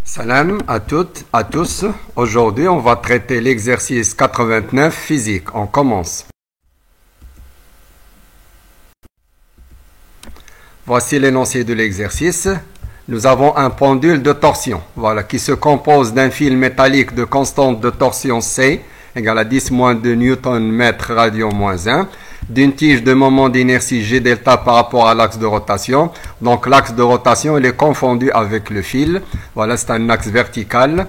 Salam à toutes, à tous. Aujourd'hui, on va traiter l'exercice 89 physique. On commence. Voici l'énoncé de l'exercice. Nous avons un pendule de torsion, qui se compose d'un fil métallique de constante de torsion C, égale à 10-2 newton mètre radian moins 1, d'une tige de moment d'inertie G delta par rapport à l'axe de rotation. Donc l'axe de rotation, il est confondu avec le fil. Voilà, c'est un axe vertical.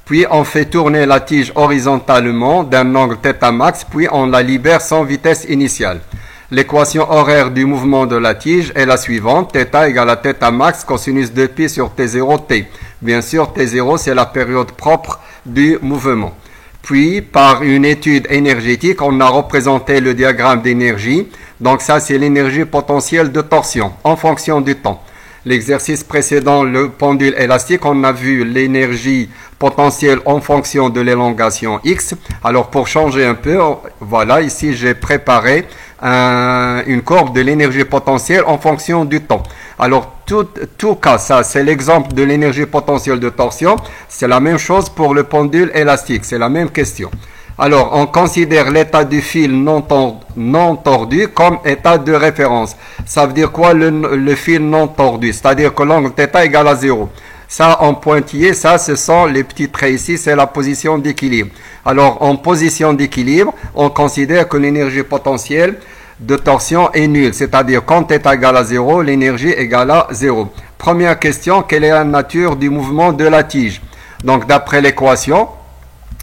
Puis on fait tourner la tige horizontalement d'un angle θ max, puis on la libère sans vitesse initiale. L'équation horaire du mouvement de la tige est la suivante. θ égale à θ max cosinus de pi sur T0 T. Bien sûr, T0, c'est la période propre du mouvement. Puis, par une étude énergétique, on a représenté le diagramme d'énergie. Donc ça, c'est l'énergie potentielle de torsion en fonction du temps. L'exercice précédent, le pendule élastique, on a vu l'énergie potentielle en fonction de l'élongation X. Alors, pour changer un peu, voilà, ici, j'ai préparé une courbe de l'énergie potentielle en fonction du temps. Alors, tout cas, ça, c'est l'exemple de l'énergie potentielle de torsion. C'est la même chose pour le pendule élastique. C'est la même question. Alors, on considère l'état du fil non tordu comme état de référence. Ça veut dire quoi le fil non tordu? C'est-à-dire que l'angle θ égale à 0. Ça, en pointillé, ça, ce sont les petits traits ici, c'est la position d'équilibre. Alors, en position d'équilibre, on considère que l'énergie potentielle de torsion est nulle. C'est-à-dire, quand θ égale à 0, l'énergie égale à 0. Première question, quelle est la nature du mouvement de la tige? Donc, d'après l'équation,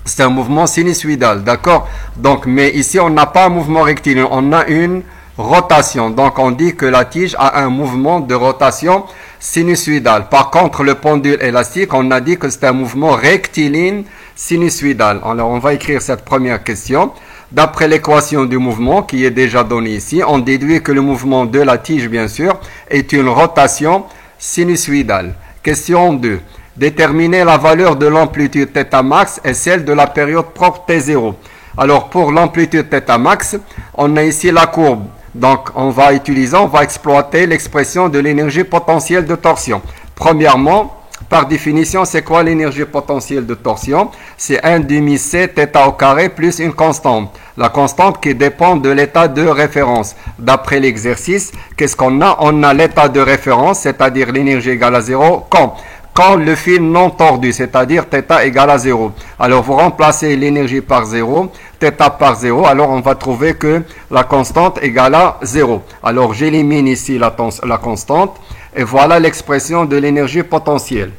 c'est un mouvement sinusoïdal, d'accord? Donc, mais ici, on n'a pas un mouvement rectiligne, on a une rotation. Donc, on dit que la tige a un mouvement de rotation sinusoïdal. Par contre, le pendule élastique, on a dit que c'est un mouvement rectiligne sinusoïdal. Alors, on va écrire cette première question. D'après l'équation du mouvement qui est déjà donnée ici, on déduit que le mouvement de la tige, bien sûr, est une rotation sinusoïdale. Question 2. Déterminer la valeur de l'amplitude θ max et celle de la période propre T0. Alors, pour l'amplitude θ max, on a ici la courbe. Donc, on va exploiter l'expression de l'énergie potentielle de torsion. Premièrement, par définition, c'est quoi l'énergie potentielle de torsion? C'est 1 demi C θ au carré plus une constante. La constante qui dépend de l'état de référence. D'après l'exercice, qu'est-ce qu'on a? On a l'état de référence, c'est-à-dire l'énergie égale à 0, quand le fil non tordu, c'est-à-dire θ égale à 0. Alors, vous remplacez l'énergie par 0, θ par 0, alors on va trouver que la constante égale à 0. Alors, j'élimine ici la constante, et voilà l'expression de l'énergie potentielle.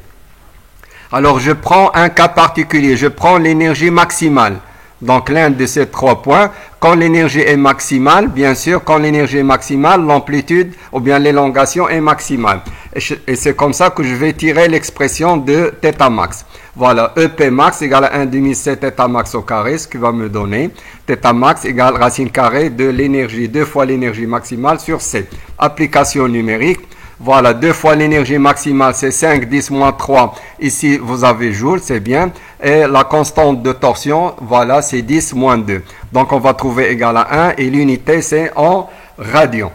Alors, je prends un cas particulier, je prends l'énergie maximale. Donc, l'un de ces trois points, quand l'énergie est maximale, bien sûr, quand l'énergie est maximale, l'amplitude ou bien l'élongation est maximale. Et c'est comme ça que je vais tirer l'expression de θ max. Voilà, EP max égale à 1 demi C θ max au carré, ce qui va me donner θ max égale racine carrée de l'énergie, 2 fois l'énergie maximale sur C. Application numérique. Voilà, 2 fois l'énergie maximale, c'est 5, 10 moins 3. Ici, vous avez joules, c'est bien. Et la constante de torsion, voilà, c'est 10 moins 2. Donc, on va trouver égal à 1 et l'unité, c'est en radians.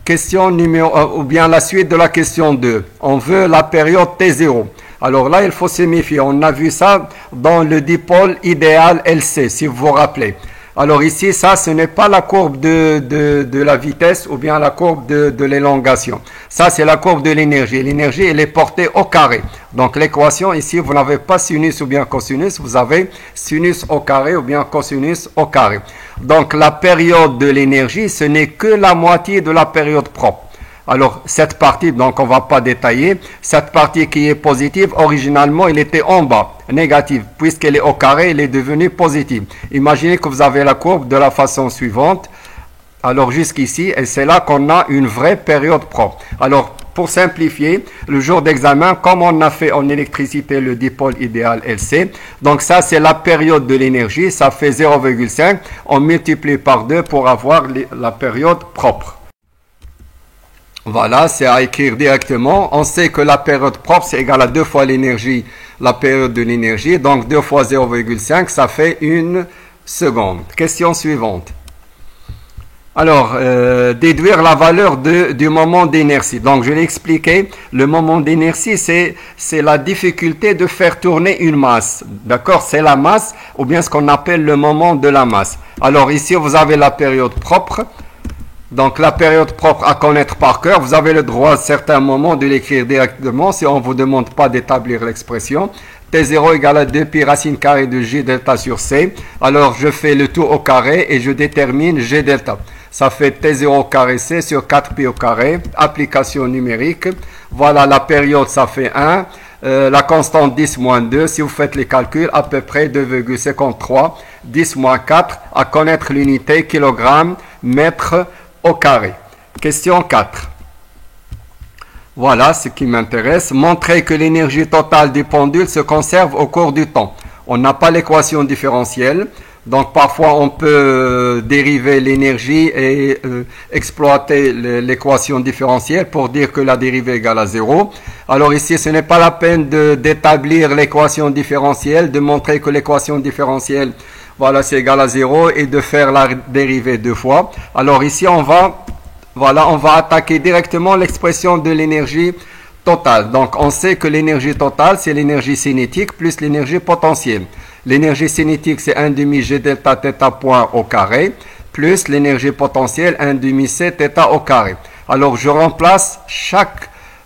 Question numéro 1, ou bien la suite de la question 2. On veut la période T0. Alors là, il faut se méfier. On a vu ça dans le dipôle idéal LC, si vous vous rappelez. Alors ici, ça, ce n'est pas la courbe de la vitesse ou bien la courbe de l'élongation. Ça, c'est la courbe de l'énergie. L'énergie, elle est portée au carré. Donc l'équation ici, vous n'avez pas sinus ou bien cosinus, vous avez sinus au carré ou bien cosinus au carré. Donc la période de l'énergie, ce n'est que la moitié de la période propre. Alors, cette partie, donc on ne va pas détailler, cette partie qui est positive, originalement, elle était en bas, négative. Puisqu'elle est au carré, elle est devenue positive. Imaginez que vous avez la courbe de la façon suivante. Alors, jusqu'ici, et c'est là qu'on a une vraie période propre. Alors, pour simplifier, le jour d'examen, comme on a fait en électricité le dipôle idéal LC, donc ça, c'est la période de l'énergie, ça fait 0,5. On multiplie par 2 pour avoir la période propre. Voilà, c'est à écrire directement. On sait que la période propre, c'est égal à 2 fois l'énergie, la période de l'énergie. Donc, 2 fois 0,5, ça fait 1 seconde. Question suivante. Alors, déduire la valeur du moment d'inertie. Donc, je l'ai expliqué, le moment d'inertie, c'est la difficulté de faire tourner une masse. D'accord? C'est la masse, ou bien ce qu'on appelle le moment de la masse. Alors, ici, vous avez la période propre. Donc, la période propre à connaître par cœur. Vous avez le droit, à certains moments, de l'écrire directement, si on ne vous demande pas d'établir l'expression. T0 égale à 2 pi racine carrée de G delta sur C. Alors, je fais le tout au carré et je détermine G delta. Ça fait T0 au carré C sur 4pi au carré. Application numérique. Voilà, la période, ça fait 1. La constante 10 moins 2. Si vous faites les calculs, à peu près 2,53. 10 moins 4. À connaître l'unité kilogramme mètre au carré. Question 4. Voilà ce qui m'intéresse. Montrer que l'énergie totale du pendule se conserve au cours du temps. On n'a pas l'équation différentielle. Donc parfois on peut dériver l'énergie et exploiter l'équation différentielle pour dire que la dérivée égale à 0. Alors ici ce n'est pas la peine d'établir l'équation différentielle, de montrer que l'équation différentielle voilà c'est égal à 0 et de faire la dérivée deux fois. Alors ici on va attaquer directement l'expression de l'énergie totale. Donc on sait que l'énergie totale c'est l'énergie cinétique plus l'énergie potentielle. L'énergie cinétique, c'est 1 demi G delta θ point au carré, plus l'énergie potentielle 1 demi C θ au carré. Alors, je remplace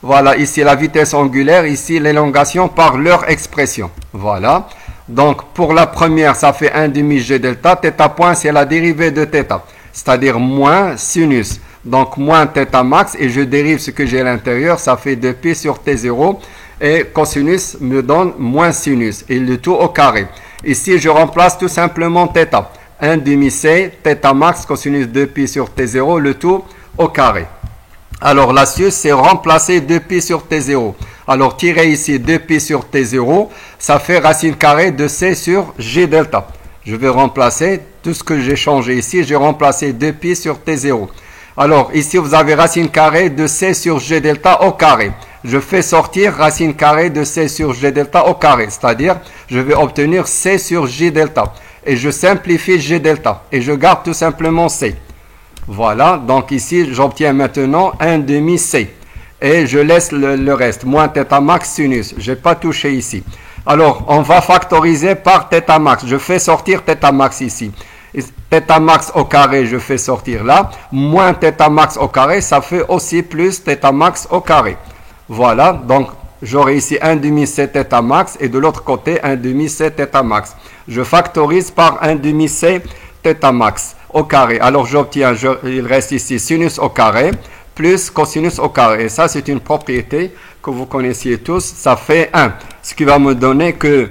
voilà, ici la vitesse angulaire, ici l'élongation par leur expression. Voilà. Donc, pour la première, ça fait 1 demi G delta, θ point, c'est la dérivée de θ, c'est-à-dire moins sinus. Donc, moins θ max, et je dérive ce que j'ai à l'intérieur, ça fait 2pi sur T0, et cosinus me donne moins sinus, et le tout au carré. Ici, je remplace tout simplement θ. 1 demi C, θ max, cosinus 2pi sur T0, le tout au carré. Alors, l'astuce, c'est remplacer 2pi sur T0. Alors, tirer ici 2pi sur T0, ça fait racine carrée de C sur G delta. Je vais remplacer tout ce que j'ai changé ici. J'ai remplacé 2pi sur T0. Alors, ici, vous avez racine carrée de C sur G delta au carré. Je fais sortir racine carrée de C sur G delta au carré, c'est-à-dire je vais obtenir C sur J delta. Et je simplifie G delta et je garde tout simplement C. Voilà, donc ici j'obtiens maintenant 1 demi C. Et je laisse le reste, moins θ max sinus. Je n'ai pas touché ici. Alors, on va factoriser par θ max. Je fais sortir θ max ici. θ max au carré, je fais sortir là. Moins θ max au carré, ça fait aussi plus θ max au carré. Voilà, donc j'aurai ici 1 demi C θ max et de l'autre côté 1 demi C θ max. Je factorise par 1 demi C θ max au carré. Alors j'obtiens, il reste ici sinus au carré plus cosinus au carré. Et ça c'est une propriété que vous connaissiez tous, ça fait 1. Ce qui va me donner que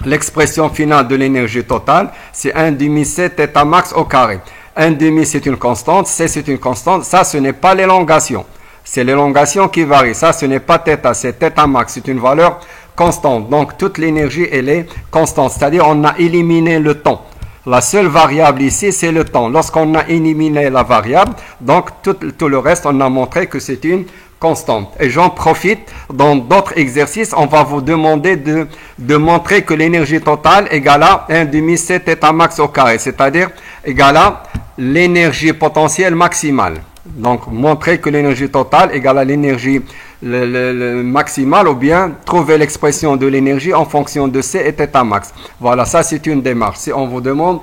l'expression finale de l'énergie totale, c'est 1 demi C θ max au carré. 1 demi c'est une constante, C c'est une constante, ça ce n'est pas l'élongation. C'est l'élongation qui varie. Ça, ce n'est pas θ, c'est θ max. C'est une valeur constante. Donc, toute l'énergie, elle est constante. C'est-à-dire, on a éliminé le temps. La seule variable ici, c'est le temps. Lorsqu'on a éliminé la variable, donc tout le reste, on a montré que c'est une constante. Et j'en profite, dans d'autres exercices, on va vous demander de montrer que l'énergie totale égale à 1 demi C θ max au carré. C'est-à-dire, égale à l'énergie potentielle maximale. Donc, montrer que l'énergie totale égale à l'énergie maximale ou bien trouver l'expression de l'énergie en fonction de C et θ max. Voilà, ça c'est une démarche. Si on vous demande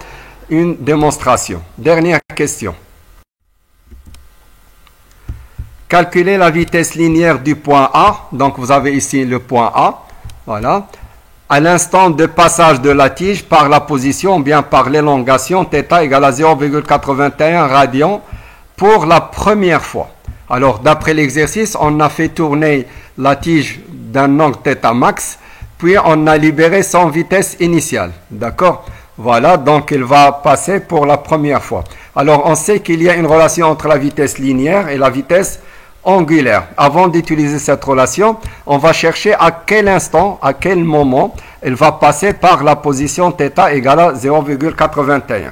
une démonstration. Dernière question. Calculer la vitesse linéaire du point A. Donc, vous avez ici le point A. Voilà. À l'instant de passage de la tige par la position ou bien par l'élongation, θ égale à 0,81 radians pour la première fois. Alors, d'après l'exercice, on a fait tourner la tige d'un angle θ max, puis on a libéré son vitesse initiale. D'accord? Voilà, donc il va passer pour la première fois. Alors, on sait qu'il y a une relation entre la vitesse linéaire et la vitesse angulaire. Avant d'utiliser cette relation, on va chercher à quel instant, à quel moment, elle va passer par la position θ égale à 0,81.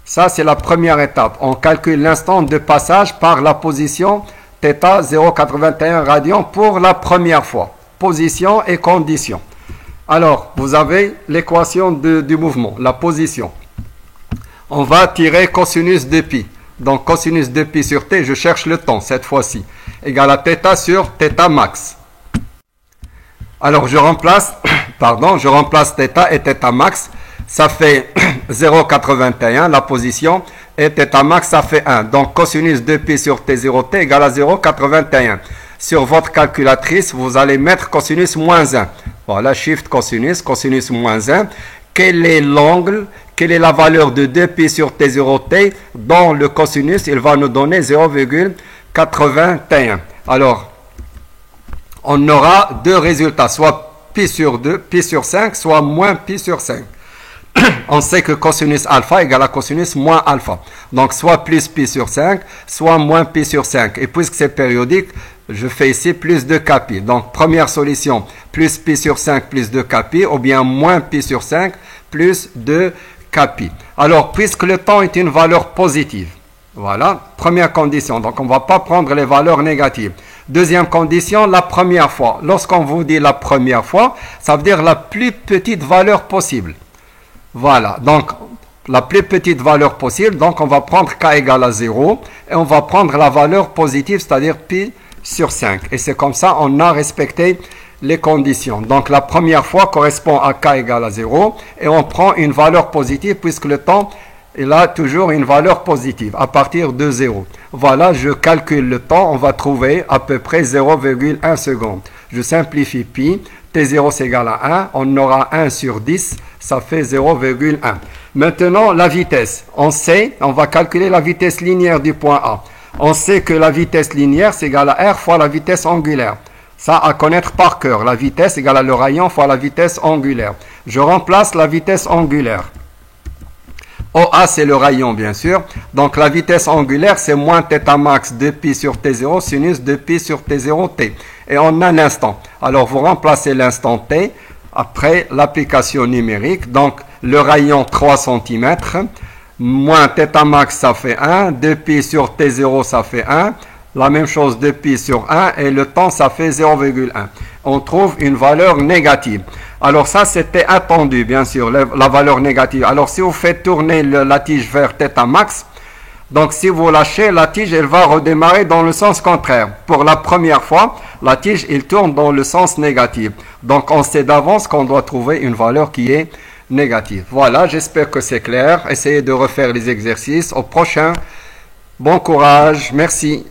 Ça, c'est la première étape. On calcule l'instant de passage par la position θ 0,81 radians pour la première fois. Position et condition. Alors, vous avez l'équation du mouvement, la position. On va tirer cosinus de pi. Donc cosinus de pi sur t, je cherche le temps cette fois-ci, égale à θ sur θ max. Alors je remplace, je remplace θ et θ max, ça fait 0,81 la position, et θ max ça fait 1. Donc cosinus de pi sur t0t égale à 0,81. Sur votre calculatrice, vous allez mettre cosinus moins 1. Voilà, shift cosinus, cosinus moins 1. Quel est l'angle, quelle est la valeur de 2pi sur t0t dans le cosinus? Il va nous donner 0,81. Alors, on aura deux résultats, soit pi sur 2, pi sur 5, soit moins pi sur 5. On sait que cosinus alpha égale à cosinus moins alpha. Donc, soit plus pi sur 5, soit moins pi sur 5. Et puisque c'est périodique, je fais ici plus de kpi. Donc, première solution, plus pi sur 5 plus de kpi, ou bien moins pi sur 5 plus de kpi. Alors, puisque le temps est une valeur positive, voilà, première condition. Donc, on ne va pas prendre les valeurs négatives. Deuxième condition, la première fois. Lorsqu'on vous dit la première fois, ça veut dire la plus petite valeur possible. Voilà, donc la plus petite valeur possible, donc on va prendre k égale à 0 et on va prendre la valeur positive, c'est-à-dire pi sur 5. Et c'est comme ça on a respecté les conditions. Donc la première fois correspond à k égale à 0 et on prend une valeur positive puisque le temps il a toujours une valeur positive à partir de 0. Voilà, je calcule le temps, on va trouver à peu près 0,1 seconde. Je simplifie pi, t0 c'est égal à 1, on aura 1 sur 10, ça fait 0,1. Maintenant, la vitesse. On sait, on va calculer la vitesse linéaire du point A. On sait que la vitesse linéaire c'est égal à r fois la vitesse angulaire. Ça à connaître par cœur. La vitesse égale à le rayon fois la vitesse angulaire. Je remplace la vitesse angulaire. OA c'est le rayon bien sûr. Donc la vitesse angulaire c'est moins θ max de pi sur t0 sinus de pi sur t0t. Et on a l'instant. Alors vous remplacez l'instant t après l'application numérique. Donc le rayon 3 cm moins θ max ça fait 1. 2 pi sur t0 ça fait 1. La même chose de pi sur 1 et le temps ça fait 0,1. On trouve une valeur négative. Alors ça c'était attendu bien sûr, la valeur négative. Alors si vous faites tourner la tige vers θ max, donc si vous lâchez la tige, elle va redémarrer dans le sens contraire. Pour la première fois, la tige elle tourne dans le sens négatif. Donc on sait d'avance qu'on doit trouver une valeur qui est négative. Voilà, j'espère que c'est clair. Essayez de refaire les exercices. Au prochain, bon courage, merci.